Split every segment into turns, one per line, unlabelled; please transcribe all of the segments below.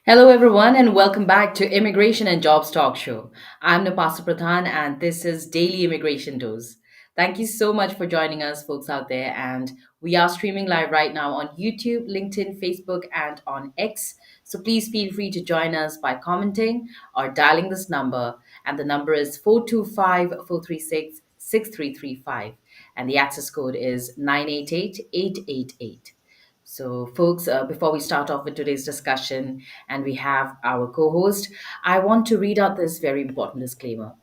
Hello, everyone, and welcome back to Immigration and Jobs Talk Show. I'm Napasa Pradhan, and this is Daily Immigration Dose. Thank you so much for joining us, folks out there. And we are streaming live right now on YouTube, LinkedIn, Facebook, and on X. So please feel free to join us by commenting or dialing this number. And the number is 425-436-6335, And the access code is 988-888. So, folks, before we start off with today's discussion and we have our co host, I want to read out this very important disclaimer.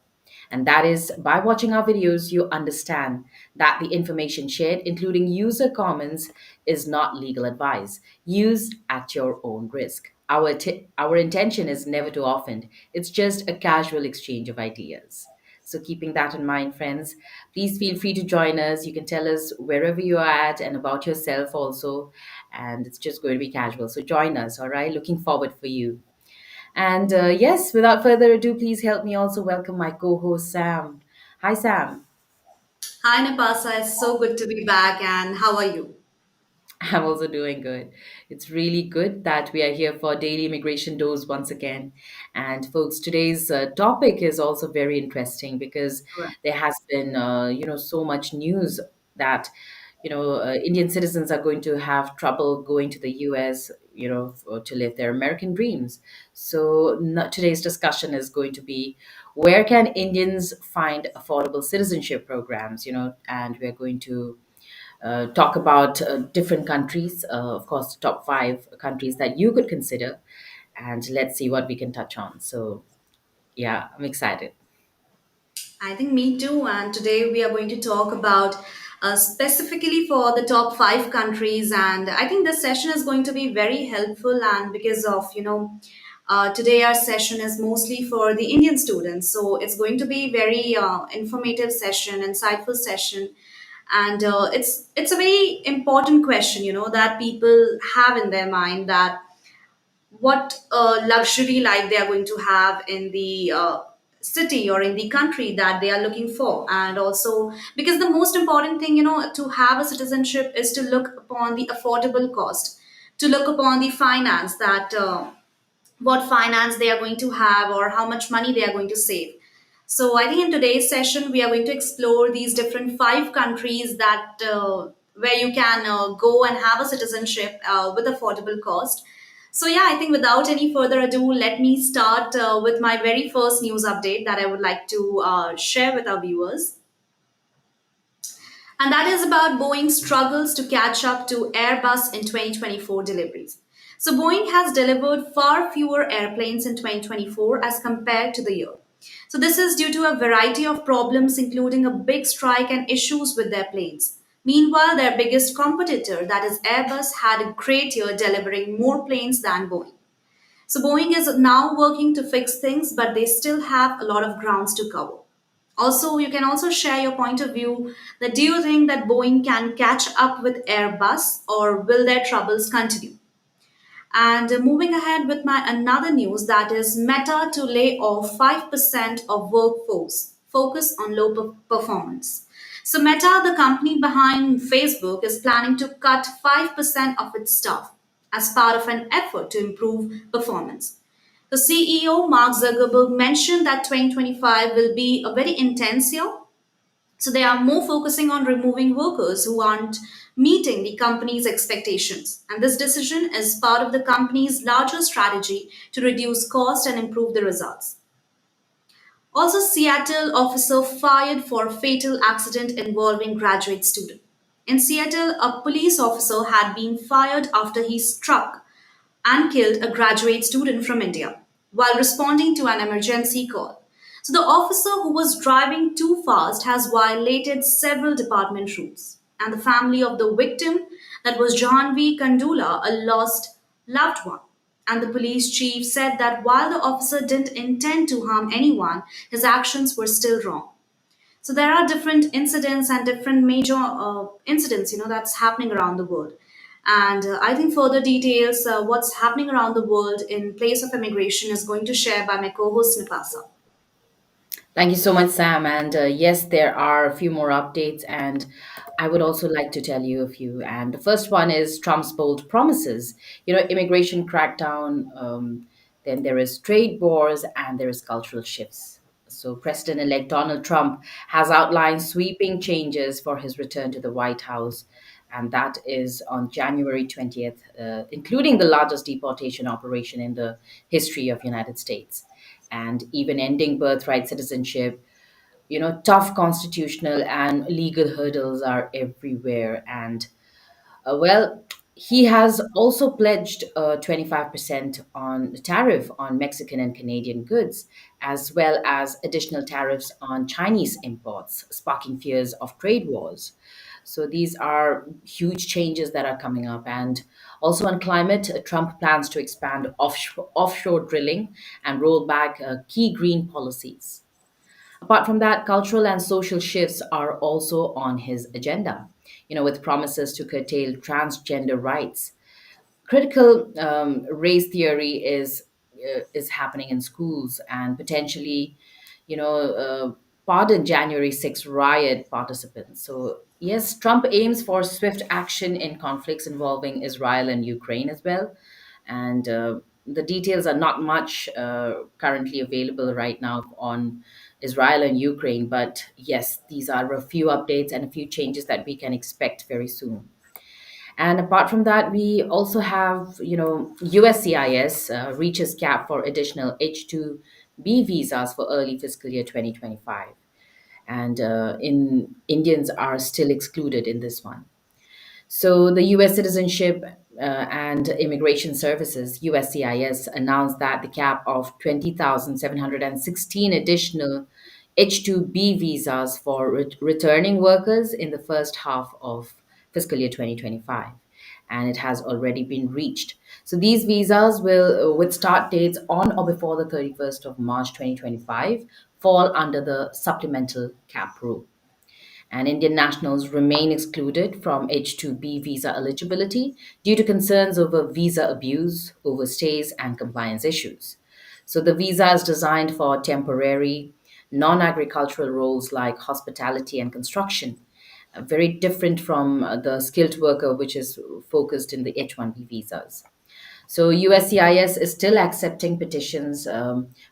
And that is by watching our videos, you understand that the information shared, including user comments, is not legal advice. Use at your own risk. Our intention is never to offend, it's just a casual exchange of ideas. So, keeping that in mind, friends, please feel free to join us. You can tell us wherever you are at and about yourself also. And it's just going to be casual. So, join us, all right? Looking forward for you. And yes, without further ado, please help me also welcome my co host, Sam. Hi, Sam.
Hi, Napasa. It's so good to be back. And how are you?
I'm also doing good. It's really good that we are here for Daily Immigration Dose once again. And folks, today's topic is also very interesting because
Right.
there has been, so much news that, Indian citizens are going to have trouble going to the US, to live their American dreams. So today's discussion is going to be where can Indians find affordable citizenship programs, and we're going to talk about different countries, of course, the top five countries that you could consider, and let's see what we can touch on. So, yeah, I'm excited.
I think me too. And today we are going to talk about specifically for the top five countries. And I think this session is going to be very helpful. And because of, today our session is mostly for the Indian students. So it's going to be very informative session, insightful session. And it's a very important question, that people have in their mind that what luxury life they are going to have in the city or in the country that they are looking for. And also because the most important thing, to have a citizenship is to look upon the affordable cost, to look upon the finance that what finance they are going to have or how much money they are going to save. So I think in today's session we are going to explore these different five countries that where you can go and have a citizenship with affordable cost. So yeah, I think without any further ado, let me start with my very first news update that I would like to share with our viewers, and that is about Boeing struggles to catch up to Airbus in 2024 deliveries. So, Boeing has delivered far fewer airplanes in 2024 as compared to the year. So, this is due to a variety of problems, including a big strike and issues with their planes. Meanwhile, their biggest competitor, that is Airbus, had a great year delivering more planes than Boeing. So Boeing is now working to fix things, but they still have a lot of grounds to cover. Also, you can also share your point of view that do you think that Boeing can catch up with Airbus or will their troubles continue? And moving ahead with my another news, that is Meta to lay off 5% of workforce, focus on low performance. So Meta, the company behind Facebook, is planning to cut 5% of its staff as part of an effort to improve performance. The CEO, Mark Zuckerberg, mentioned that 2025 will be a very intense year, so they are more focusing on removing workers who aren't meeting the company's expectations. And this decision is part of the company's larger strategy to reduce cost and improve the results. Also, Seattle officer fired for fatal accident involving graduate student. In Seattle, a police officer had been fired after he struck and killed a graduate student from India while responding to an emergency call. So, the officer who was driving too fast has violated several department rules. And the family of the victim, that was Janvi Kandula, a lost loved one. And the police chief said that while the officer didn't intend to harm anyone, his actions were still wrong. So there are different incidents and different major incidents, that's happening around the world. And I think further details, what's happening around the world in place of immigration, is going to share by my co-host Nipasa.
Thank you so much, Sam. And yes, there are a few more updates, and I would also like to tell you a few. And the first one is Trump's bold promises. Immigration crackdown, then there is trade wars, and there is cultural shifts. So, President elect Donald Trump has outlined sweeping changes for his return to the White House, and that is on January 20th, including the largest deportation operation in the history of United States, and even ending birthright citizenship. Tough constitutional and legal hurdles are everywhere. And well, he has also pledged a 25% on tariff on Mexican and Canadian goods, as well as additional tariffs on Chinese imports, sparking fears of trade wars. So these are huge changes that are coming up. And also on climate, Trump plans to expand offshore drilling and roll back key green policies. Apart from that, cultural and social shifts are also on his agenda, with promises to curtail transgender rights. Critical race theory is happening in schools, and potentially, pardon January 6th riot participants. So yes, Trump aims for swift action in conflicts involving Israel and Ukraine as well. And the details are not much currently available right now on Israel and Ukraine, but yes, these are a few updates and a few changes that we can expect very soon. And apart from that, we also have, USCIS reaches cap for additional H2B visas for early fiscal year 2025. And in Indians are still excluded in this one. So, the US Citizenship and Immigration Services, USCIS, announced that the cap of 20,716 additional H2B visas for returning workers in the first half of fiscal year 2025. And it has already been reached. So, these visas will, with start dates on or before the 31st of March 2025, fall under the supplemental cap rule, and Indian nationals remain excluded from H2B visa eligibility due to concerns over visa abuse, overstays, and compliance issues. So the visa is designed for temporary, non agricultural roles like hospitality and construction, very different from the skilled worker, which is focused in the H1B visas. So USCIS is still accepting petitions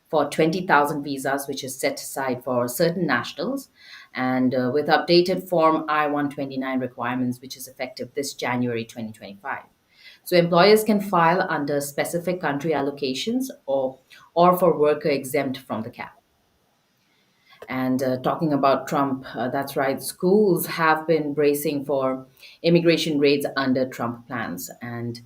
for 20,000 visas, which is set aside for certain nationals, and with updated Form I-129 requirements, which is effective this January 2025. So employers can file under specific country allocations or for worker exempt from the cap. And talking about Trump, that's right, schools have been bracing for immigration raids under Trump plans. And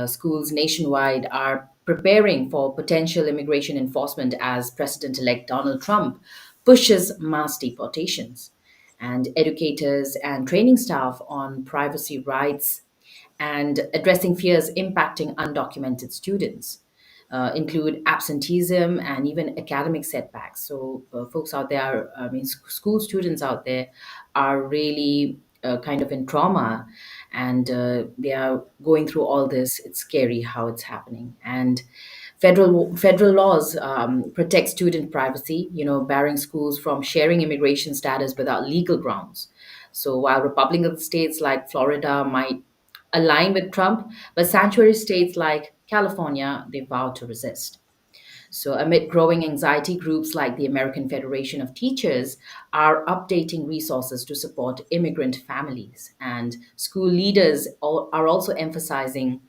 schools nationwide are preparing for potential immigration enforcement as President elect Donald Trump pushes mass deportations. And educators and training staff on privacy rights and addressing fears impacting undocumented students. Include absenteeism and even academic setbacks. So, folks out there, I mean, school students out there are really kind of in trauma, and they are going through all this. It's scary how it's happening. And federal laws protect student privacy, barring schools from sharing immigration status without legal grounds. So, while Republican states like Florida might align with Trump, but sanctuary states like California, they vow to resist. So, amid growing anxiety, groups like the American Federation of Teachers are updating resources to support immigrant families. And school leaders are also emphasizing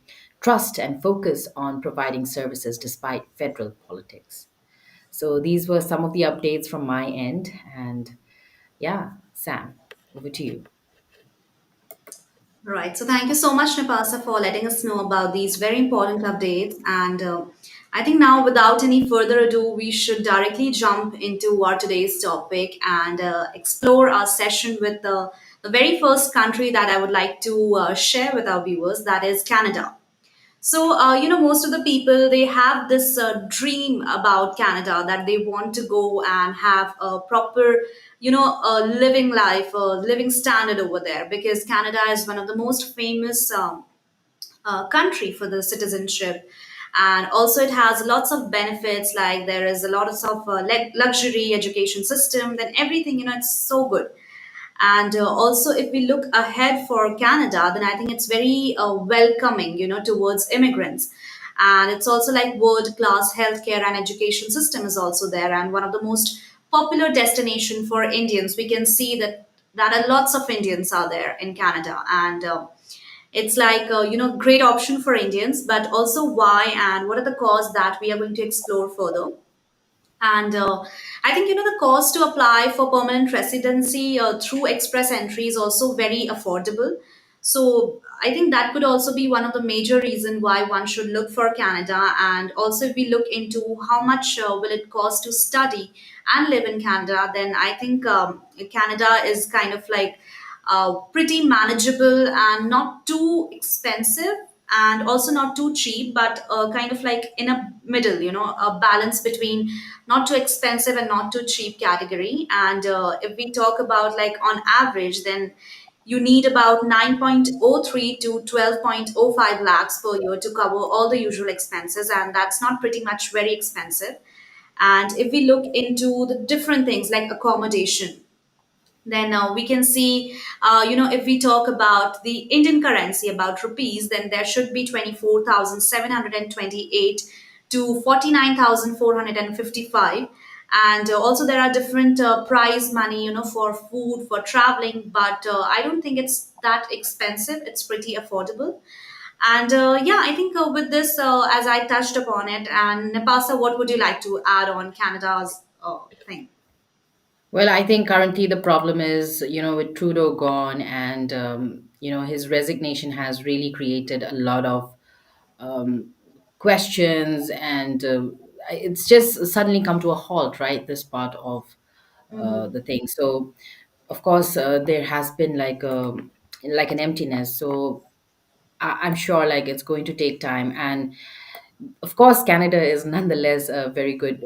trust and focus on providing services despite federal politics. So, these were some of the updates from my end. And yeah, Sam, over to you.
Right. So thank you so much, Napasa, for letting us know about these very important updates. And I think now, without any further ado, we should directly jump into our today's topic and explore our session with the very first country that I would like to share with our viewers, that is Canada. So, most of the people, they have this dream about Canada, that they want to go and have a proper, living life, a living standard over there, because Canada is one of the most famous country for the citizenship. And also it has lots of benefits, like there is a lot of luxury education system, then everything, it's so good. And also, if we look ahead for Canada, then I think it's very welcoming, towards immigrants. And it's also like world class healthcare and education system is also there, and one of the most popular destination for Indians. We can see that are lots of Indians are there in Canada, and it's like great option for Indians. But also why and what are the cause that we are going to explore further. And I think the cost to apply for permanent residency through express entry is also very affordable. So I think that could also be one of the major reason why one should look for Canada. And also, if we look into how much will it cost to study and live in Canada, then I think Canada is kind of like pretty manageable and not too expensive, and also not too cheap, but kind of like in a middle, a balance between not too expensive and not too cheap category. And if we talk about like on average, then you need about 9.03 to 12.05 lakhs per year to cover all the usual expenses, and that's not pretty much very expensive. And if we look into the different things like accommodation, then we can see, if we talk about the Indian currency, about rupees, then there should be 24,728 to 49,455. And also there are different prize money, for food, for traveling, but I don't think it's that expensive. It's pretty affordable. And yeah, I think with this, as I touched upon it, and Napasa, what would you like to add on Canada's thing?
Well, I think currently the problem is, with Trudeau gone, and his resignation has really created a lot of um, questions, and it's just suddenly come to a halt, right? This part of the thing. So, of course, there has been like an emptiness. So I'm sure like it's going to take time, and of course, Canada is nonetheless a very good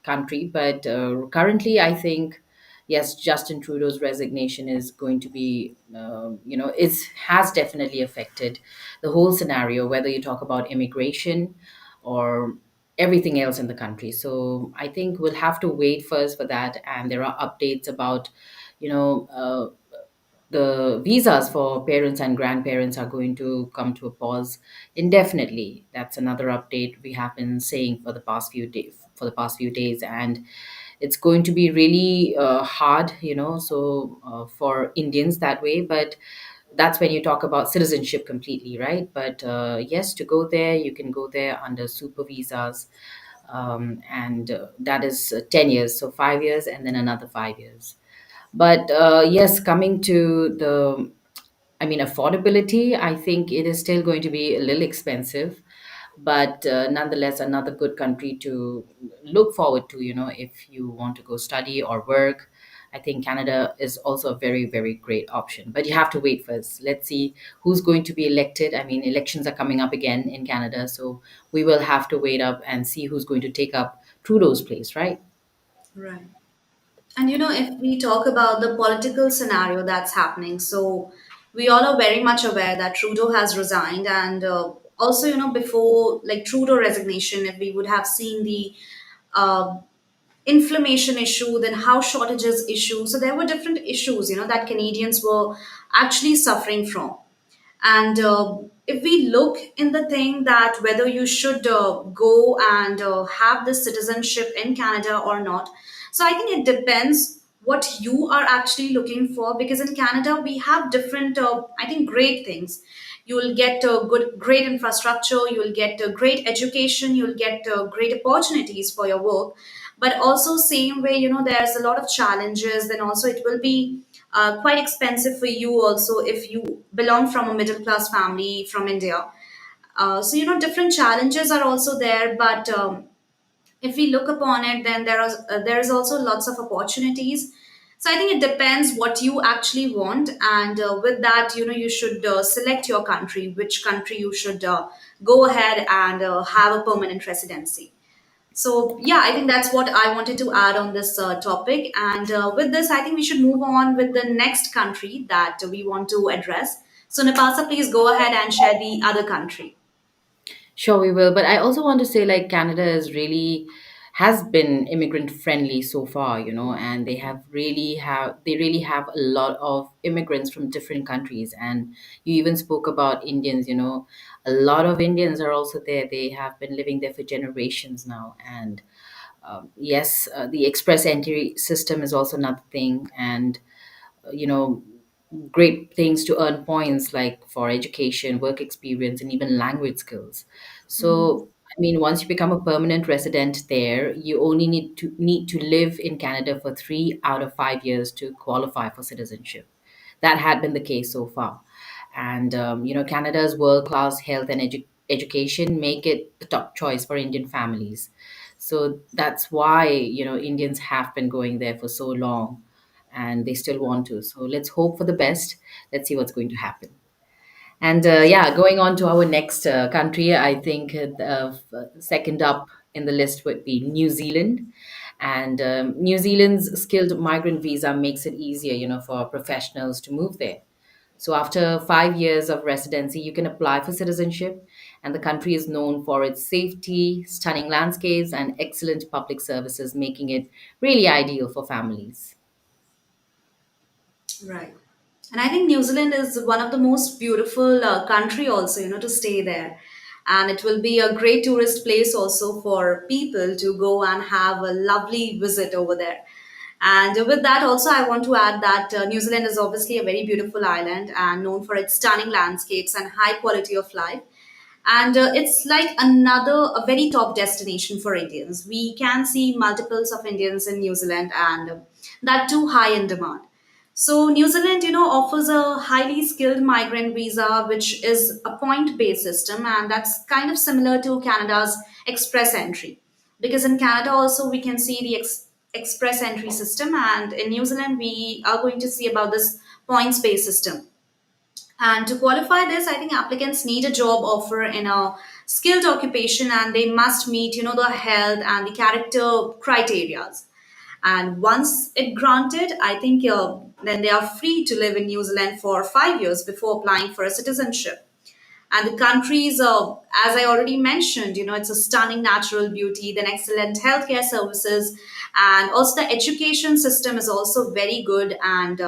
country, but currently, I think yes, Justin Trudeau's resignation is going to be, it has definitely affected the whole scenario, whether you talk about immigration or everything else in the country. So I think we'll have to wait first for that, and there are updates about, you know. The visas for parents and grandparents are going to come to a pause indefinitely. That's another update we have been saying for the past few days, and it's going to be really hard, for Indians that way. But that's when you talk about citizenship completely, right? But yes, to go there, you can go there under super visas, and that is 10 years, so 5 years, and then another 5 years. But yes, coming to the, I mean, affordability, I think it is still going to be a little expensive, but nonetheless, another good country to look forward to, if you want to go study or work. I think Canada is also a very, very great option. But you have to wait first. Let's see who's going to be elected. I mean, elections are coming up again in Canada, so we will have to wait up and see who's going to take up Trudeau's place, right?
Right. And if we talk about the political scenario that's happening, so we all are very much aware that Trudeau has resigned, and also, before like Trudeau resignation, if we would have seen the uh, inflammation issue, then house shortages issue. So there were different issues, that Canadians were actually suffering from. And if we look in the thing that whether you should go and have this citizenship in Canada or not, so I think it depends what you are actually looking for. Because in Canada we have different, I think, great things. You will get great infrastructure. You will get great education. You will get great opportunities for your work. But also, same way, there's a lot of challenges. Then also, it will be quite expensive for you also if you belong from a middle class family from India. So different challenges are also there, but if we look upon it, then there is also lots of opportunities. So I think it depends what you actually want, and with that, you should select your country, which country you should go ahead and have a permanent residency. So, yeah, I think that's what I wanted to add on this topic. And with this, I think we should move on with the next country that we want to address. So, Napasa, please go ahead and share the other country.
Sure, we will. But I also want to say, like, Canada is really has been immigrant friendly so far, and they really have a lot of immigrants from different countries. And you even spoke about Indians. A lot of Indians are also there. They have been living there for generations now. And yes, the express entry system is also another thing. And you know great things to earn points like for education, work experience, and even language skills.
Mhm.
So I mean, once you become a permanent resident there, you only need to live in Canada for 3 out of 5 years to qualify for citizenship. That had been the case so far. And Canada's world class health and education make it the top choice for Indian families. So that's why Indians have been going there for so long, and they still want to. So let's hope for the best. Let's see what's going to happen. And yeah, going on to our next country, I think second up in the list would be New Zealand. And New Zealand's skilled migrant visa makes it easier, for professionals to move there. So after 5 years of residency, you can apply for citizenship, and the country is known for its safety, stunning landscapes, and excellent public services, making it really ideal for families.
Right. And I think New Zealand is one of the most beautiful country also, to stay there. And it will be a great tourist place also for people to go and have a lovely visit over there. And with that, also, I want to add that New Zealand is obviously a very beautiful island and known for its stunning landscapes and high quality of life. And it's like another a very top destination for Indians. We can see multiples of Indians in New Zealand, and that too high in demand. So New Zealand, offers a highly skilled migrant visa, which is a point-based system, and that's kind of similar to Canada's express entry. Because in Canada also we can see the express entry system, and in New Zealand we are going to see about this points-based system. And to qualify this, I think applicants need a job offer in a skilled occupation, and they must meet, the health and the character criterias. And once it granted, I think then they are free to live in New Zealand for 5 years before applying for a citizenship. And the countries, as I already mentioned, it's a stunning natural beauty, then excellent healthcare services, and also the education system is also very good. And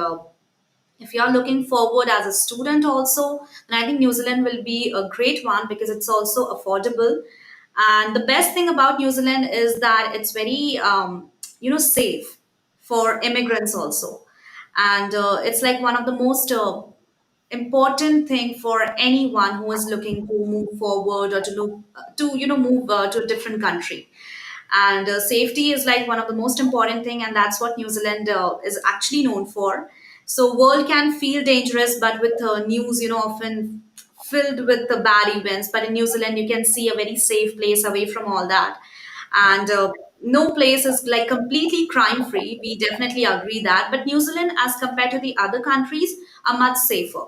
if you are looking forward as a student also, then I think New Zealand will be a great one because it's also affordable. And the best thing about New Zealand is that it's very safe for immigrants also. And it's like one of the most important thing for anyone who is looking to move forward or to look to move to a different country. And safety is like one of the most important thing, and that's what New Zealand is actually known for. So world can feel dangerous, but with news often filled with the bad events, but in New Zealand you can see a very safe place away from all that.
Yeah.
And no place is like completely crime free, we definitely agree that, but New Zealand as compared to the other countries are much safer.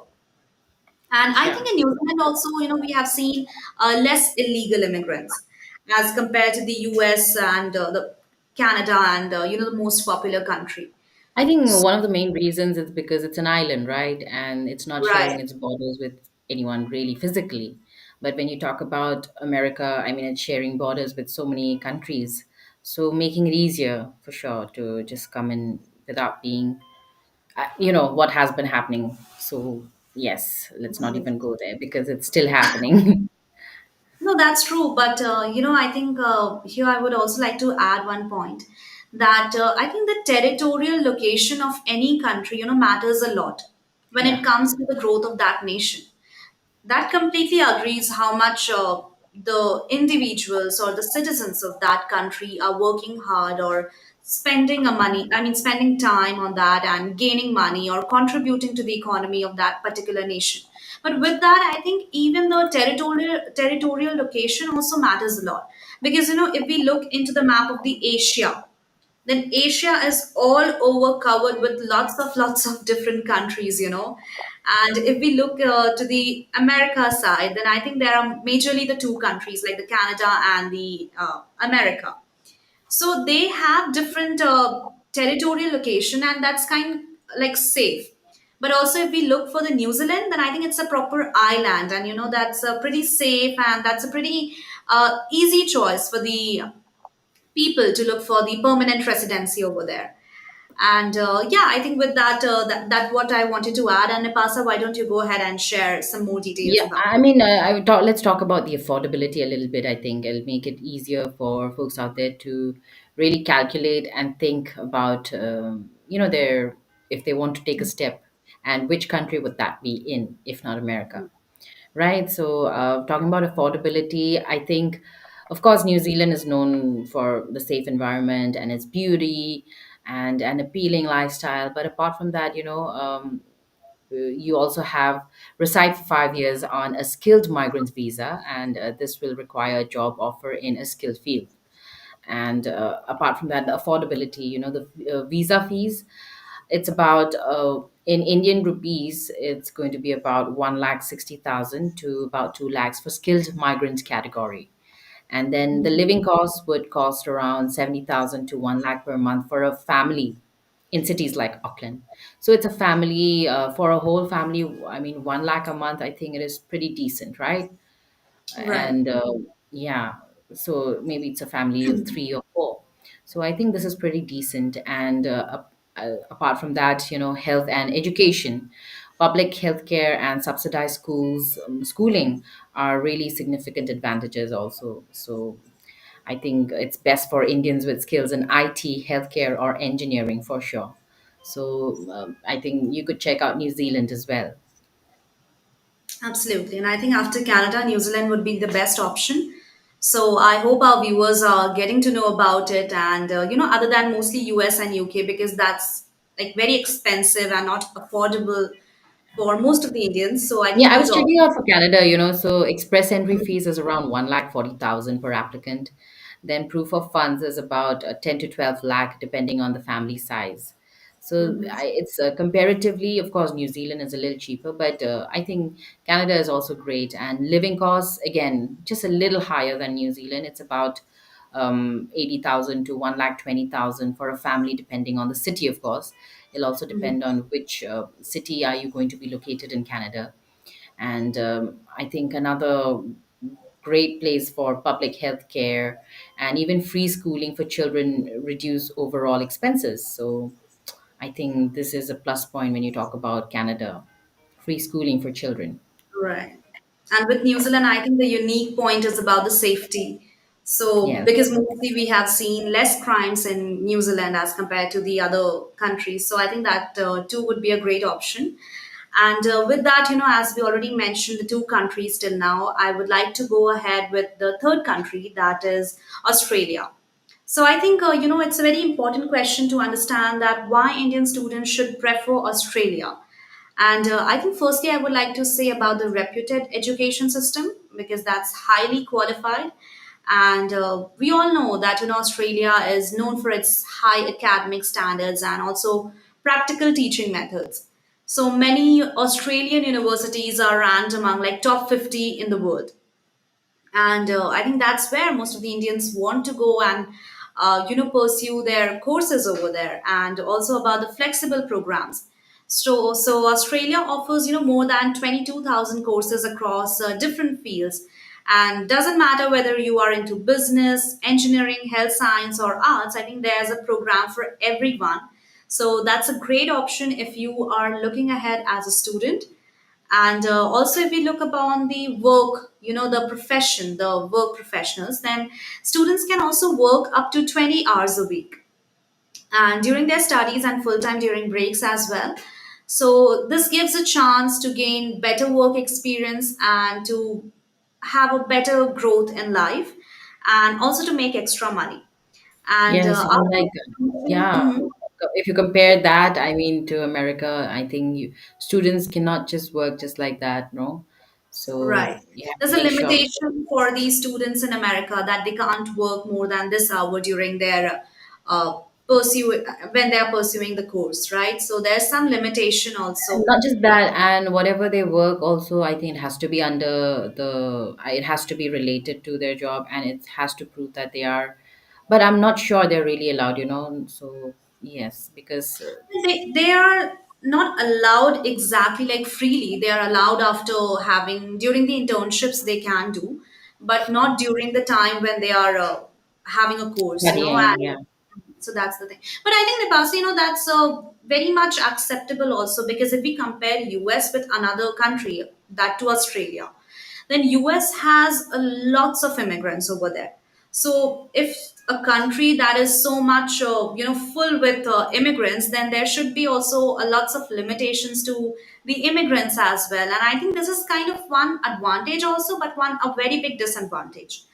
And I think
Sure.
in New Zealand also, we have seen less illegal immigrants as compared to the US and the Canada and the most popular country.
I think
So,
one of the main reasons is because it's an island, right? And it's not sharing
right.
its borders with anyone really physically. But when you talk about America, I mean, it's sharing borders with so many countries. So making it easier for sure to just come in without being, what has been happening. So, yes, let's not
Right.
even go there because it's still happening.
No, that's true. But, I think here I would also like to add one point that I think the territorial location of any country, matters a lot when it
Yeah.
comes to the growth of that nation. That completely agrees how much the individuals or the citizens of that country are working hard or spending a money spending time on that and gaining money or contributing to the economy of that particular nation. But with that, I think even the territorial location also matters a lot, because if we look into the map of the Asia, then Asia is all over covered with lots of different countries. And if we look to the America side, then I think there are majorly the two countries like the Canada and the America. So they have different territorial location, and that's kind like safe. But also, if we look for the New Zealand, then I think it's a proper island, and that's pretty safe, and that's a pretty easy choice for the people to look for the permanent residency over there. And yeah, I think with that, that what I wanted to add. And Napasa, why don't you go ahead and share some more details
Yeah,
about
I
it?
mean, I would talk. Let's talk about the affordability a little bit. I think it'll make it easier for folks out there to really calculate and think about, their if they want to take a step, and which country would that be in, if not America, right? So, talking about affordability, I think, of course, New Zealand is known for the safe environment and its beauty and an appealing lifestyle. But apart from that, you also have reside for 5 years on a skilled migrant visa, and this will require a job offer in a skilled field. And apart from that, the affordability, the visa fees, it's about in Indian rupees, it's going to be about 1,60,000 to about 2 lakhs for skilled migrant category. And then the living costs would cost around 70,000 to 1 lakh per month for a family in cities like Auckland. So it's a family, for a whole family. I mean, 1 lakh a month, I think it is pretty decent, right?
Right.
And yeah, so maybe it's a family of three or four. So I think this is pretty decent. And apart from that, health and education, public healthcare and subsidized schooling are really significant advantages also. So I think it's best for Indians with skills in IT, healthcare, or engineering for sure. So I think you could check out New Zealand as well.
Absolutely. And I think after Canada, New Zealand would be the best option. So I hope our viewers are getting to know about it. And, other than mostly US and UK, because that's like very expensive and not affordable for most of the Indians. So I
Yeah,
think
I
these
was checking
options.
out for Canada, so express entry fees is around 1,40,000 per applicant. Then proof of funds is about 10 to 12 lakh, depending on the family size. So it's comparatively, of course, New Zealand is a little cheaper, but I think Canada is also great. And living costs, again, just a little higher than New Zealand. It's about 80,000 to 1,20,000 for a family, depending on the city, of course. It'll also depend on which city are you going to be located in Canada. And I think another great place for public health care and even free schooling for children reduce overall expenses. So I think this is a plus point when you talk about Canada, free schooling for children.
Right. And with New Zealand, I think the unique point is about the safety. So,
Yes.
because mostly we have seen less crimes in New Zealand as compared to the other countries. So, I think that too would be a great option. And with that, as we already mentioned, the two countries till now, I would like to go ahead with the third country, that is Australia. So I think it's a very important question to understand that why Indian students should prefer Australia. And I think firstly I would like to say about the reputed education system, because that's highly qualified. And we all know that Australia is known for its high academic standards and also practical teaching methods. So many Australian universities are ranked among like top 50 in the world, and I think that's where most of the Indians want to go and pursue their courses over there, and also about the flexible programs. So Australia offers more than 22,000 courses across different fields, and doesn't matter whether you are into business, engineering, health science, or arts. I think there's a program for everyone. So that's a great option if you are looking ahead as a student. And also, if we look upon the work, the profession, the work professionals, then students can also work up to 20 hours a week, and during their studies and full time during breaks as well. So, this gives a chance to gain better work experience and to have a better growth in life, and also to make extra money. And
Yes, and
after
like, yeah,
Mhm.
if you compare that, I mean, to America, I think students cannot just work just like that, no? So
Right.
you have to
There's a
make sure.
limitation for these students in America that they can't work more than this hour during their pursue when they are pursuing the course, right? So there's some limitation
And
also.
not just that, and whatever they work, also, I think it has to be under it has to be related to their job, and it has to prove that they are. But I'm not sure they're really allowed, So yes, because
They are. not allowed exactly like freely. They are allowed after having during the internships they can do, but not during the time when they are having a course,
Studying,
and
yeah.
so that's the thing. But I think Nepal, that's very much acceptable also, because if we compare US with another country, that to Australia, then US has lots of immigrants over there. So if a country that is so much full with immigrants, then there should be also lots of limitations to the immigrants as well. And I think this is kind of one advantage also, but one a very big disadvantage,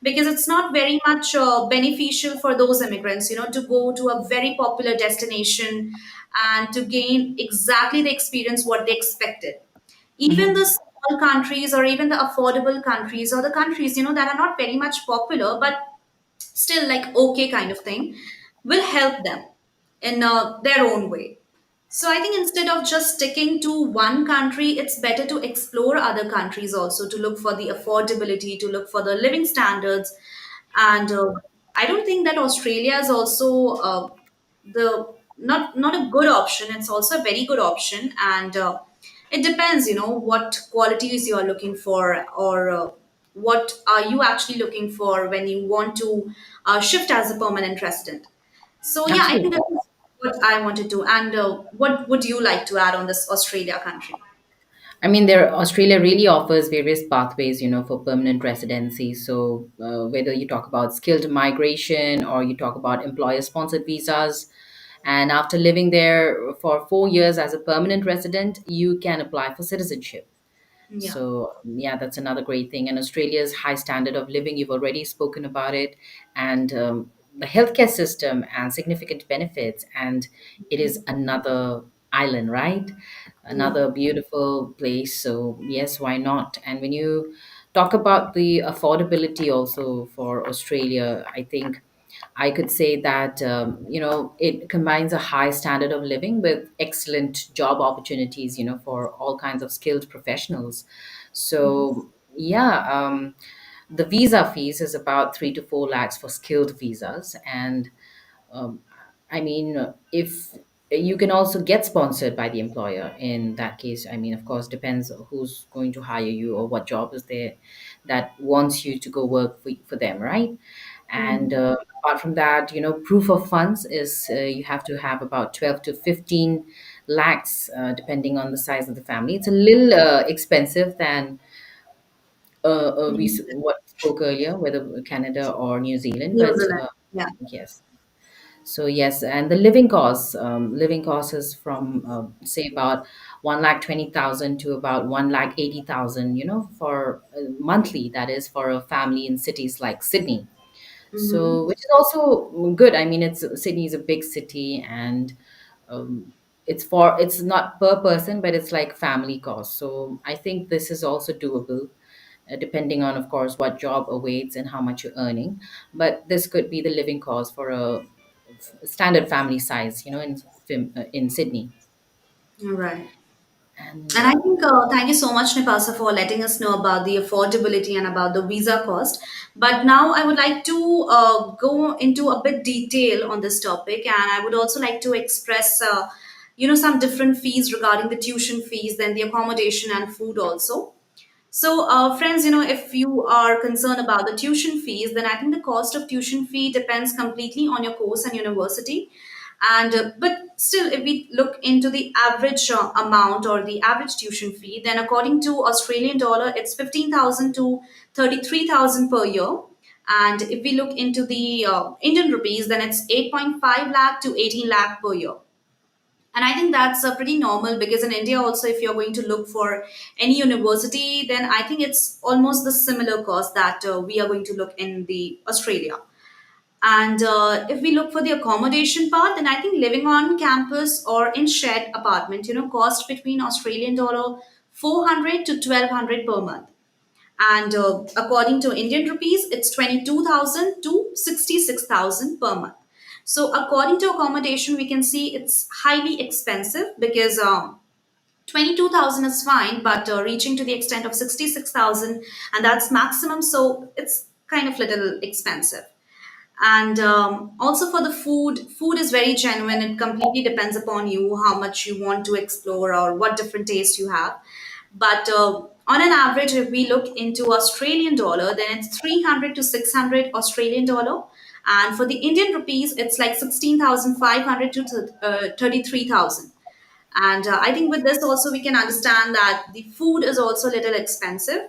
because it's not very much beneficial for those immigrants, to go to a very popular destination and to gain exactly the experience what they expected. Even the
Hmm.
small countries, or even the affordable countries, or the countries that are not very much popular but still like okay kind of thing, will help them in their own way. So I think instead of just sticking to one country, it's better to explore other countries also, to look for the affordability, to look for the living standards. And I don't think that Australia is also the not a good option. It's also a very good option. And it depends, what qualities you are looking for, or what are you actually looking for when you want to shift as a permanent resident. So yeah, I think
Absolutely.
that is what I wanted to. And what would you like to add on this Australia country?
I mean, there Australia really offers various pathways, for permanent residency. So whether you talk about skilled migration or you talk about employer-sponsored visas, and after living there for 4 years as a permanent resident, you can apply for citizenship.
Yeah.
So yeah, that's another great thing. And Australia's high standard of living, you've already spoken about it, and the healthcare system and significant benefits. And it is another island, right?
Yeah.
Another beautiful place. So yes, why not? And when you talk about the affordability also for Australia, I think I could say that it combines a high standard of living with excellent job opportunities, for all kinds of skilled professionals. So yeah, the visa fees is about 3 to 4 lakhs for skilled visas, and um, I mean, if you can also get sponsored by the employer in that case. I mean, of course, depends who's going to hire you or what job is there that wants you to go work for them, right? And
Mhm.
apart from that, proof of funds is you have to have about 12 to 15 lakhs, depending on the size of the family. It's a little expensive than what we spoke earlier, whether Canada or New Zealand,
New
but
Zealand. Yeah.
yes. So yes, and the living costs is from say about 1,20,000 to about 1,80,000. For monthly. That is for a family in cities like Sydney.
Mm-hmm.
So which is also good. I mean, it's Sydney is a big city, and it's not per person, but it's like family cost. So I think this is also doable, depending on, of course, what job awaits and how much you're earning. But this could be the living cost for a standard family size, in Sydney.
All right.
And
And I think thank you so much, Nipasa, for letting us know about the affordability and about the visa cost. But now I would like to go into a bit detail on this topic, and I would also like to express, some different fees regarding the tuition fees, then the accommodation and food also. So, friends, if you are concerned about the tuition fees, then I think the cost of tuition fee depends completely on your course and university. And but still, if we look into the average amount or the average tuition fee, then according to Australian dollar, it's 15,000 to 33,000 per year. And if we look into the Indian rupees, then it's 8.5 lakh to 18 lakh per year. And I think that's pretty normal, because in India also, if you're going to look for any university, then I think it's almost the similar cost that we are going to look in the Australia. And if we look for the accommodation part, then I think living on campus or in shared apartment, cost between Australian dollar 400 to 1200 per month. And according to Indian rupees, it's 22,000 to 66,000 per month. So according to accommodation, we can see it's highly expensive, because 22,000 is fine, but reaching to the extent of 66,000, and that's maximum, so it's kind of little expensive. And also for the food is very genuine. It completely depends upon you how much you want to explore or what different taste you have. But on an average, if we look into Australian dollar, then it's 300 to 600 Australian dollar. And for the Indian rupees, it's like 16,500 to 33,000. And I think with this also we can understand that the food is also a little expensive,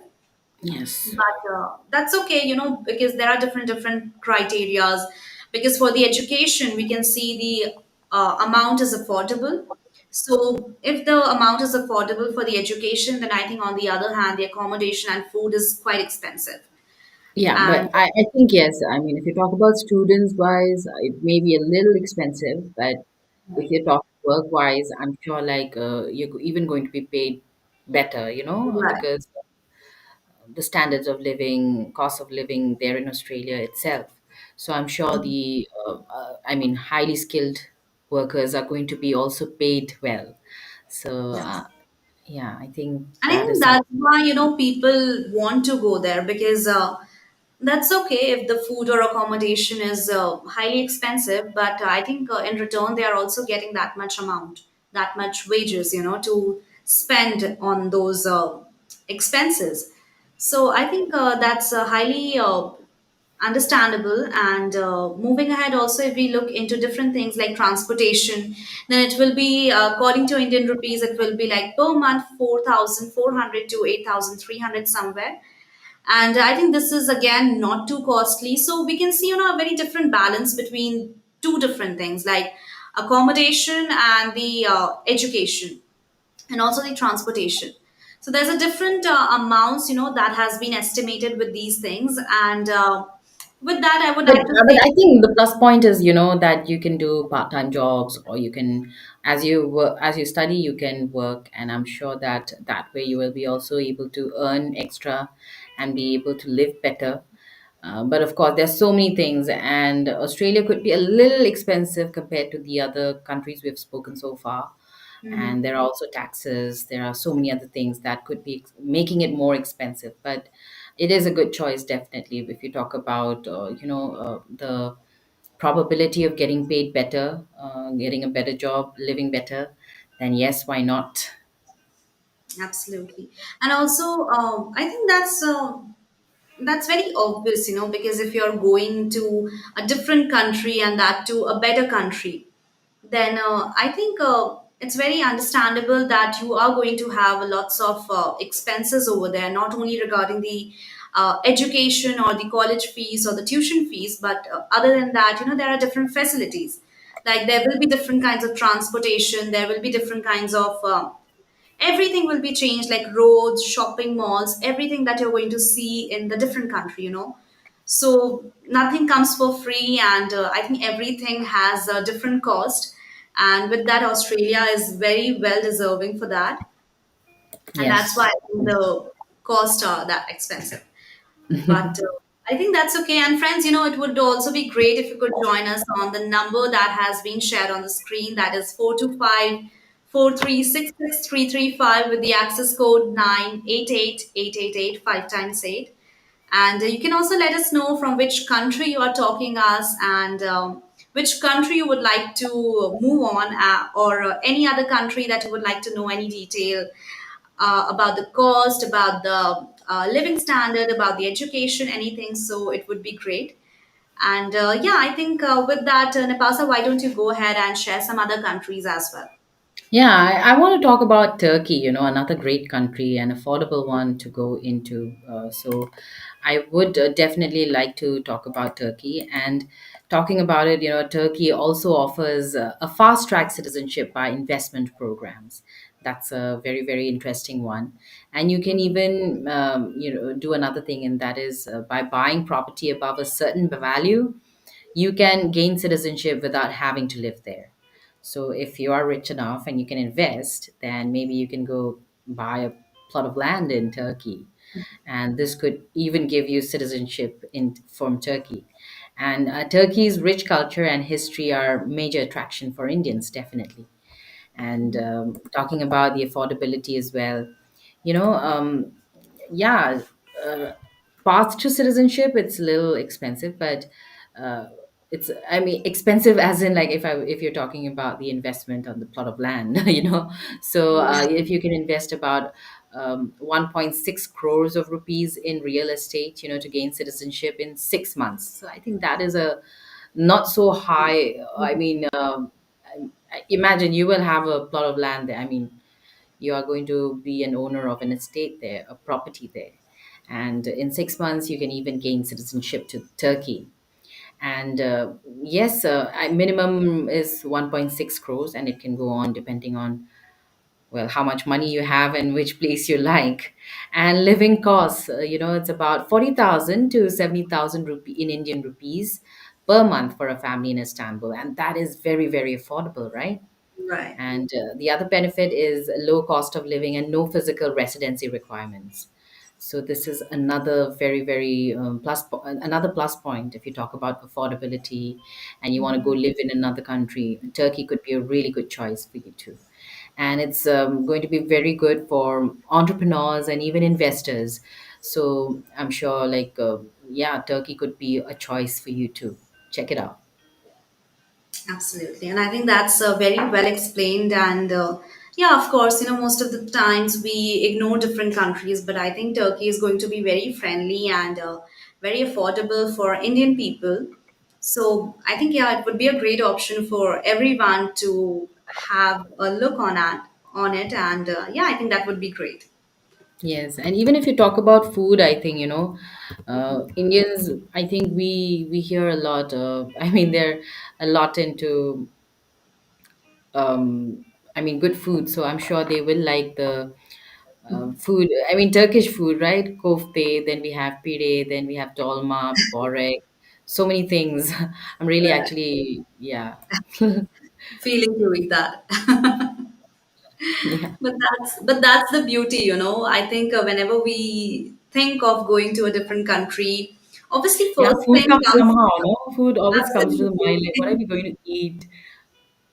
Yes.
but that's okay, because there are different criterias. Because for the education we can see the amount is affordable. So if the amount is affordable for the education, then I think on the other hand the accommodation and food is quite expensive.
Yeah,
And
but I think yes. I mean, if you talk about students wise, it may be a little expensive, but if you're talking work wise, I'm sure like you're even going to be paid better,
right.
because the standards of living, cost of living there in Australia itself. So I'm sure I mean, highly skilled workers are going to be also paid well. So
Yes.
yeah, I think
And I
that
think
is something.
that's why, people want to go there, because that's okay if the food or accommodation is highly expensive, but I think in return they are also getting that much amount, that much wages, to spend on those expenses. So I think that's highly understandable. And moving ahead, also, if we look into different things like transportation, then it will be, according to Indian rupees, it will be like per month 4,400 to 8,300 somewhere. And I think this is again not too costly. So we can see, a very different balance between two different things like accommodation and the education, and also the transportation. So there's a different amounts, that has been estimated with these things. And with that, I would like to
But
say,
I think the plus point is, that you can do part-time jobs, or you can, as you work, as you study, you can work, and I'm sure that that way you will be also able to earn extra and be able to live better. But of course, there's so many things, and Australia could be a little expensive compared to the other countries we've spoken so far. And there are also taxes. There are so many other things that could be making it more expensive. But it is a good choice, definitely, if you talk about, the probability of getting paid better, getting a better job, living better. Then yes, why not?
absolutely. And also, I think that's very obvious, because if you're going to a different country, and that to a better country, then I think it's very understandable that you are going to have lots of expenses over there, not only regarding the education or the college fees or the tuition fees, but other than that, there are different facilities. Like there will be different kinds of transportation, there will be different kinds of everything will be changed, like roads, shopping malls, everything that you're going to see in the different country, so nothing comes for free. And I think everything has a different cost. And with that, Australia is very well deserving for that. And that's why
Yes.
I think the costs are that expensive. But I think that's okay. And friends, it would also be great if you could join us on the number that has been shared on the screen. That is 425 with the access code 988 5 times 8. And you can also let us know from which country you are talking us, and which country you would like to move on, or any other country that you would like to know any detail about the cost, about the living standard, about the education, anything. So it would be great. And yeah, I think with that, Napasa, why don't you go ahead and share some other countries as well?
Yeah, I want to talk about Turkey, another great country, an affordable one to go into. So I would definitely like to talk about Turkey. And talking about it, Turkey also offers a fast track citizenship by investment programs. That's a very, very interesting one. And you can even, do another thing, and that is by buying property above a certain value, you can gain citizenship without having to live there. So if you are rich enough and you can invest, then maybe you can go buy a plot of land in Turkey. And this could even give you citizenship from Turkey. And Turkey's rich culture and history are major attraction for Indians, definitely. And talking about the affordability as well, you know, yeah, uh, path to citizenship, it's a little expensive, but it's, I mean, expensive as in, like, if you're talking about the investment on the plot of land, so
Yeah.
if you can invest about 1.6 crores of rupees in real estate, to gain citizenship in 6 months. So I think that is a not so high. I mean, imagine you will have a plot of land there. I mean, you are going to be an owner of an estate there, a property there. And in 6 months, you can even gain citizenship to Turkey. And yes, minimum is 1.6 crores, and it can go on depending on, well, how much money you have and which place you like. And living costs, it's about 40,000 to 70,000 rupee in Indian rupees per month for a family in Istanbul. And that is very, very affordable, right?
Right.
And the other benefit is low cost of living and no physical residency requirements. So this is another very, very another plus point. If you talk about affordability and you want to go live in another country, Turkey could be a really good choice for you too. And it's going to be very good for entrepreneurs and even investors. So I'm sure, like, yeah, Turkey could be a choice for you too. Check it out.
Absolutely. And I think that's very well explained. And yeah, of course, most of the times we ignore different countries, but I think Turkey is going to be very friendly and very affordable for Indian people. So I think, yeah, it would be a great option for everyone to have a look on it. And yeah, I think that would be great.
Yes, and even if you talk about food, I think, Indians. I think we hear a lot. I mean, they're a lot into, um, I mean, good food. So I'm sure they will like the food. I mean, Turkish food, right? Kofte. Then we have pide. Then we have dolma, borek. So many things. I'm really
Right.
actually, yeah,
Feeling to eat that.
yeah,
But that's the beauty, I think whenever we think of going to a different country, obviously
yeah.
first
Food
thing
comes
comes.
somehow. No, food always comes to the mind. Like, what are
Absolutely.
we going to eat?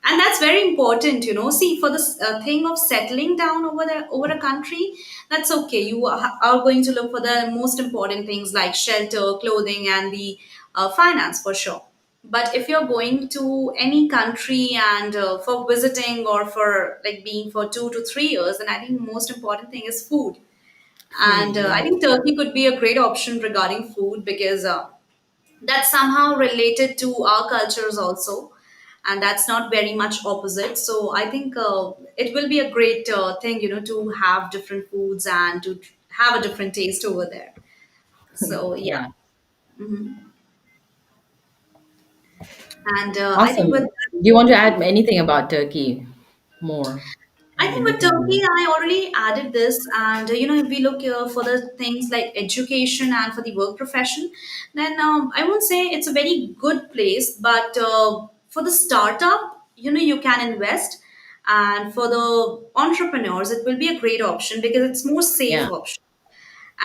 And that's very important, see, for this thing of settling down over a country, that's okay. You are going to look for the most important things like shelter, clothing, and the finance for sure. But if you're going to any country and for visiting or for like being for 2 to 3 years, then I think most important thing is food.
Food,
And I
yeah.
think Turkey could be a great option regarding food because that's somehow related to our cultures also, and that's not very much opposite. So I think it will be a great thing, to have different foods and to have a different taste over there. So yeah.
Yeah.
And I think with
Awesome. Do you want to add anything about Turkey more?
I
Add
think with
anything
Turkey,
more?
I already added this, and if we look for the things like education and for the work profession, then I won't say it's a very good place, but for the startup, you can invest, and for the entrepreneurs, it will be a great option because it's more safe
Yeah.
option,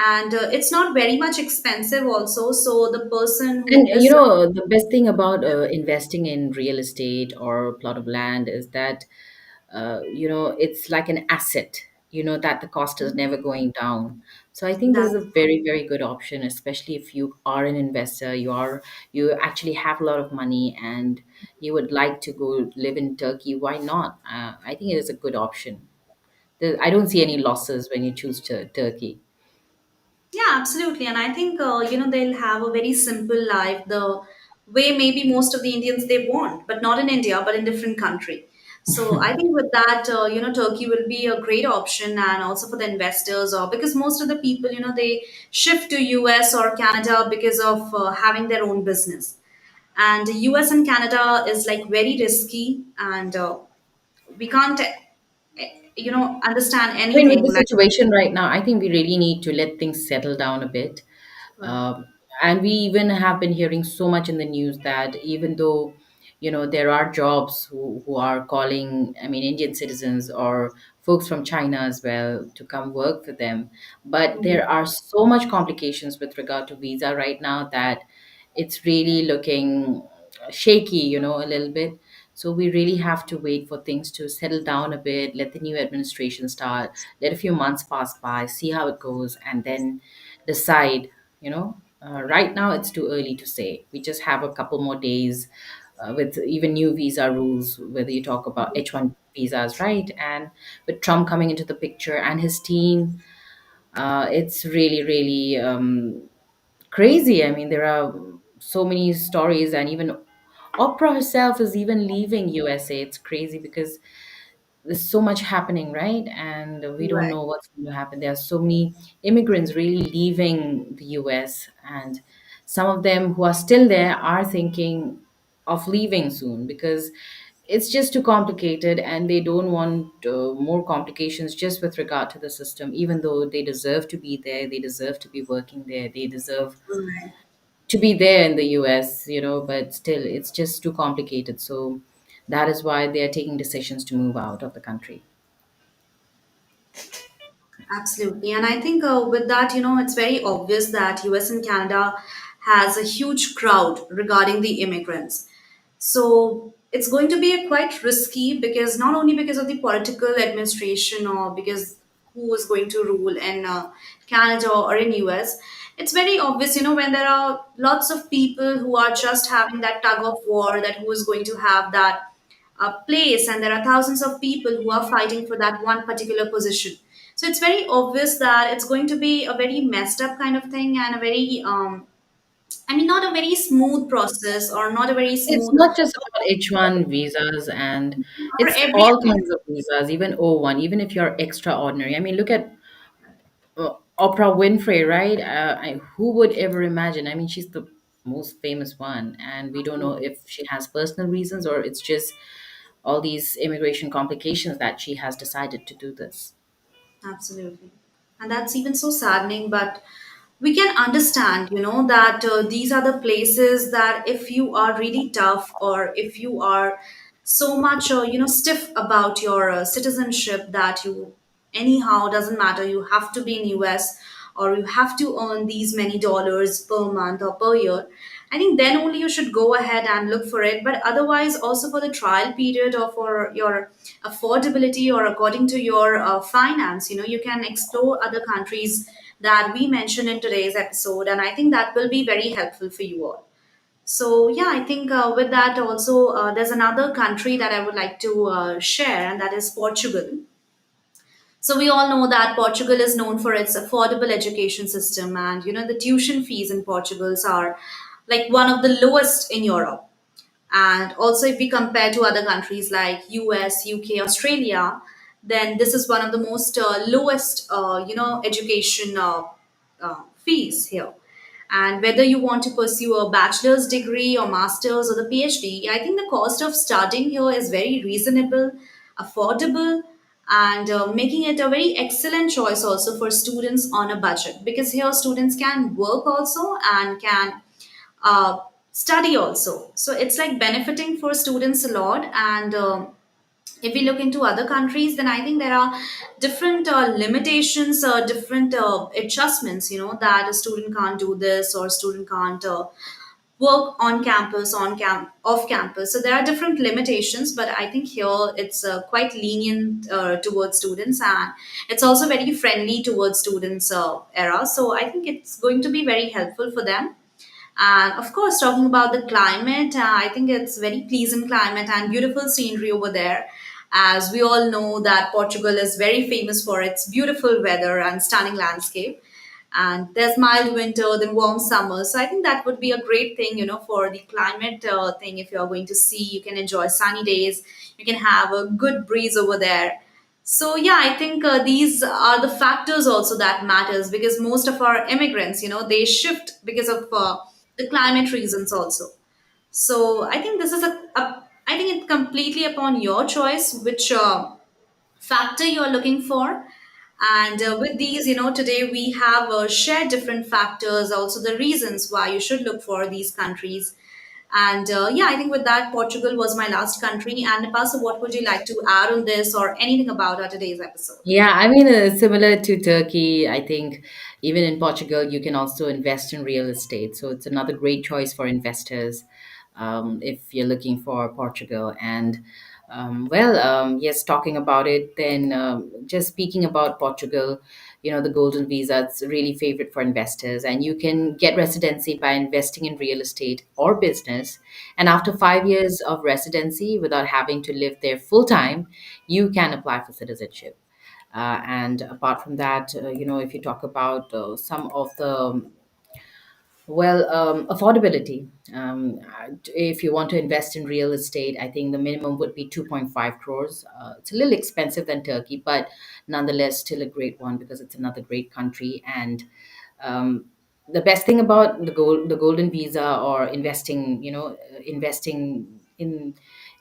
and it's not very much expensive also. So the person
And
who is
the best thing about investing in real estate or a plot of land is that, it's like an asset, that the cost is never going down. So I think this is
that.
a very, very good option, especially if you are an investor, you actually have a lot of money and you would like to go live in Turkey. Why not? I think it is a good option. I don't see any losses when you choose Turkey.
Yeah, absolutely. And I think, they'll have a very simple life, the way maybe most of the Indians they want, but not in India, but in different country. So I think with that, Turkey will be a great option, and also for the investors, or because most of the people, they shift to US or Canada because of having their own business. And US and Canada is like very risky, and we can't, understand
I mean, with
anything
the
like.
situation right now, I think we really need to let things settle down a bit.
Right.
Um, and we even have been hearing so much in the news that even though, there are jobs who are calling, I mean, Indian citizens or folks from China as well to come work for them. But there are so much complications with regard to visa right now that it's really looking shaky, a little bit. So we really have to wait for things to settle down a bit, let the new administration start, let a few months pass by, see how it goes, and then decide, Right now, it's too early to say. We just have a couple more days with even new visa rules, whether you talk about H1 visas, right? And with Trump coming into the picture and his team, it's really, really crazy. I mean, there are so many stories, and even Oprah herself is even leaving USA. It's crazy because there's so much happening, right? And we don't
Right.
know what's going to happen. There are so many immigrants really leaving the US, and some of them who are still there are thinking of leaving soon because it's just too complicated, and they don't want more complications just with regard to the system, even though they deserve to be there, they deserve to be working there, they deserve
Right.
to be there in the US, but still it's just too complicated. So that is why they are taking decisions to move out of the country.
Absolutely. And I think with that, it's very obvious that US and Canada has a huge crowd regarding the immigrants. So it's going to be quite risky because not only because of the political administration or because who is going to rule in Canada or in US, it's very obvious, when there are lots of people who are just having that tug of war that who is going to have that place, and there are thousands of people who are fighting for that one particular position. So it's very obvious that it's going to be a very messed up kind of thing and a very I mean, not a very smooth process or not a very
It's
smooth
not just about H1 visas, and
for
it's
every
all
other.
kinds of visas, even O1, even if you're extraordinary. I mean, look at Oprah Winfrey, right? Who would ever imagine? I mean, she's the most famous one, and we don't know if she has personal reasons or it's just all these immigration complications that she has decided to do this.
Absolutely. And that's even so saddening, but we can understand, that these are the places that if you are really tough or if you are so much, stiff about your citizenship that you, anyhow, doesn't matter, you have to be in US or you have to earn these many dollars per month or per year. I think then only you should go ahead and look for it. But otherwise, also for the trial period or for your affordability or according to your finance, you can explore other countries that we mentioned in today's episode. And I think that will be very helpful for you all. So, yeah, I think with that also, there's another country that I would like to share, and that is Portugal. So we all know that Portugal is known for its affordable education system, and the tuition fees in Portugal are like one of the lowest in Europe. And also, if we compare to other countries like US, UK, Australia, then this is one of the most lowest, education fees here. And whether you want to pursue a bachelor's degree or master's or the PhD, I think the cost of starting here is very reasonable, affordable, and making it a very excellent choice also for students on a budget, because here students can work also and can uh, study also. So it's like benefiting for students a lot. And if we look into other countries, then I think there are different limitations, different adjustments, that a student can't do this or student can't work on campus, off campus. So there are different limitations, but I think here it's quite lenient towards students, and it's also very friendly towards students era. So I think it's going to be very helpful for them. And of course, talking about the climate, I think it's very pleasant climate and beautiful scenery over there. As we all know that Portugal is very famous for its beautiful weather and stunning landscape. And there's mild winter, then warm summer. So I think that would be a great thing, for the climate thing. If you're going to see, you can enjoy sunny days. You can have a good breeze over there. So yeah, I think these are the factors also that matters, because most of our immigrants, they shift because of the climate reasons also. So I think this is I think it's completely upon your choice which factor you're looking for. And with these, today we have shared different factors, also the reasons why you should look for these countries. And yeah, I think with that, Portugal was my last country. And Napaso, what would you like to add on this or anything about our today's episode?
Yeah, I mean, similar to Turkey, I think even in Portugal, you can also invest in real estate. So it's another great choice for investors if you're looking for Portugal. And Yes, talking about it, then just speaking about Portugal, the golden visa, it's really favorite for investors, and you can get residency by investing in real estate or business. And after 5 years of residency, without having to live there full time, you can apply for citizenship. And apart from that, if you talk about some of the affordability. If you want to invest in real estate, I think the minimum would be 2.5 crores. It's a little expensive than Turkey, but nonetheless, still a great one because it's another great country. And um, the best thing about the golden visa or investing in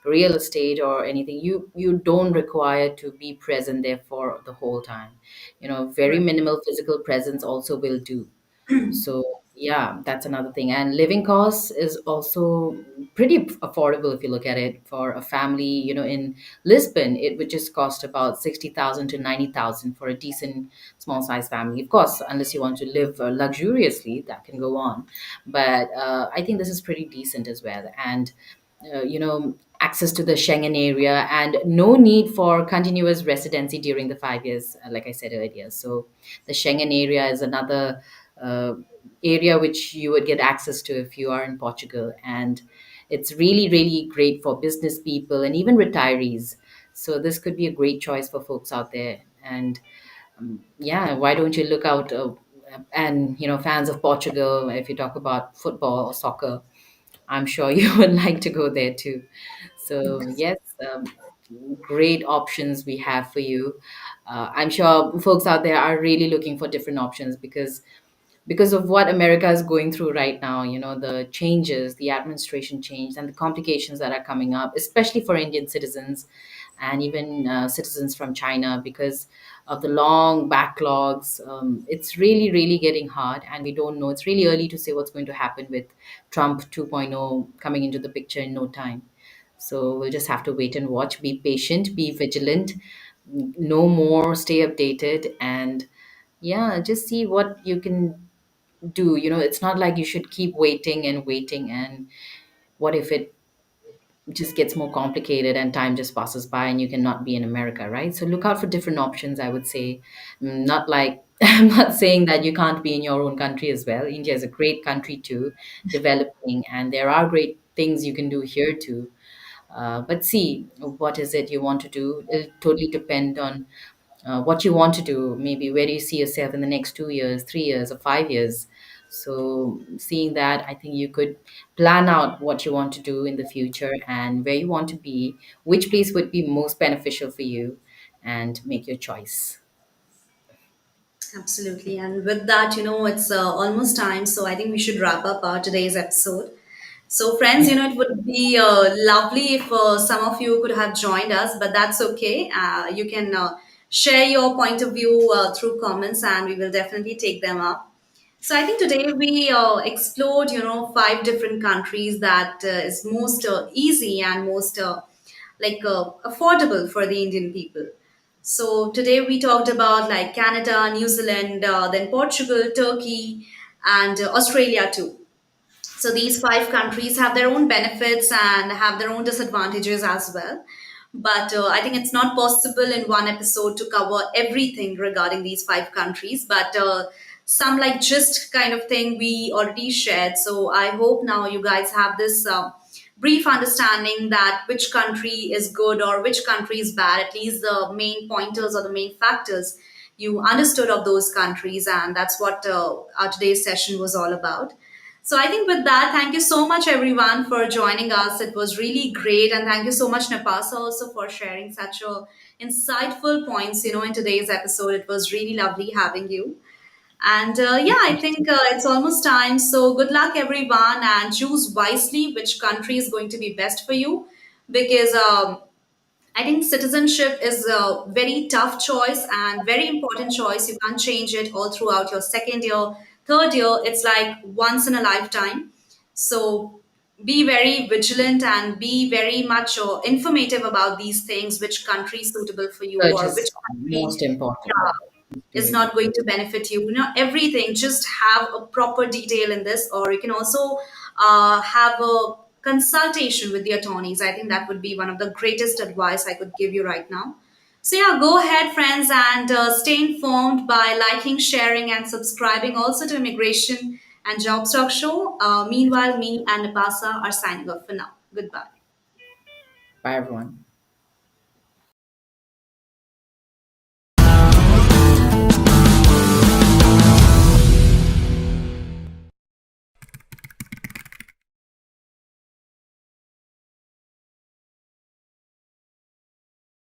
real estate or anything, you don't require to be present there for the whole time. Very
Right.
minimal physical presence also will do. So yeah, that's another thing. And living costs is also pretty affordable if you look at it for a family. In Lisbon, it would just cost about 60,000 to 90,000 for a decent small size family. Of course, unless you want to live luxuriously, that can go on. But I think this is pretty decent as well. And access to the Schengen area and no need for continuous residency during the 5 years, like I said earlier. So the Schengen area is another uh, area which you would get access to if you are in Portugal. And it's really, really great for business people and even retirees. So this could be a great choice for folks out there. And yeah, why don't you look out? And fans of Portugal, if you talk about football or soccer, I'm sure you would like to go there too. So yes, great options we have for you. I'm sure folks out there are really looking for different options because of what America is going through right now, the changes, the administration change, and the complications that are coming up, especially for Indian citizens and even citizens from China, because of the long backlogs. It's really, really getting hard, and we don't know. It's really early to say what's going to happen with Trump 2.0 coming into the picture in no time. So we'll just have to wait and watch, be patient, be vigilant, know more, stay updated, and yeah, just see what you can do. It's not like you should keep waiting and waiting, and what if it just gets more complicated and time just passes by and you cannot be in America, right? So look out for different options, I would say. Not like I'm not saying that you can't be in your own country as well. India is a great country too, developing, and there are great things you can do here too. But see, what is it you want to do? It'll totally depend on what you want to do. Maybe where do you see yourself in the next 2 years, 3 years, or 5 years? So, seeing that, I think you could plan out what you want to do in the future and where you want to be, which place would be most beneficial for you, and make your choice.
Absolutely. And with that, it's almost time. So I think we should wrap up our today's episode. So, friends, it would be lovely if some of you could have joined us, but that's okay. You can share your point of view through comments, and we will definitely take them up. So, I think today we explored, five different countries that is most easy and most affordable for the Indian people. So today we talked about like Canada, New Zealand, then Portugal, Turkey, and Australia too. So these five countries have their own benefits and have their own disadvantages as well. But I think it's not possible in one episode to cover everything regarding these five countries. But some like just kind of thing we already shared. So I hope now you guys have this brief understanding that which country is good or which country is bad. At least the main pointers or the main factors you understood of those countries, and that's what our today's session was all about. So I think with that, thank you so much everyone for joining us. It was really great, and thank you so much Napasa also for sharing such a insightful points. In today's episode, it was really lovely having you. And yeah, I think it's almost time. So good luck everyone, and choose wisely which country is going to be best for you, because I think citizenship is a very tough choice and very important choice. You can't change it all throughout your second year, third year. It's like once in a lifetime. So be very vigilant and be very much informative about these things, which country is suitable for you
Search
or which
is
country
most important these
is
days.
not going to benefit you. Everything. Just have a proper detail in this, or you can also have a consultation with the attorneys. I think that would be one of the greatest advice I could give you right now. So, yeah, go ahead, friends, and stay informed by liking, sharing, and subscribing also to Immigration and Job Talk Show. Meanwhile, me and Napasa are signing off for now. Goodbye.
Bye, everyone.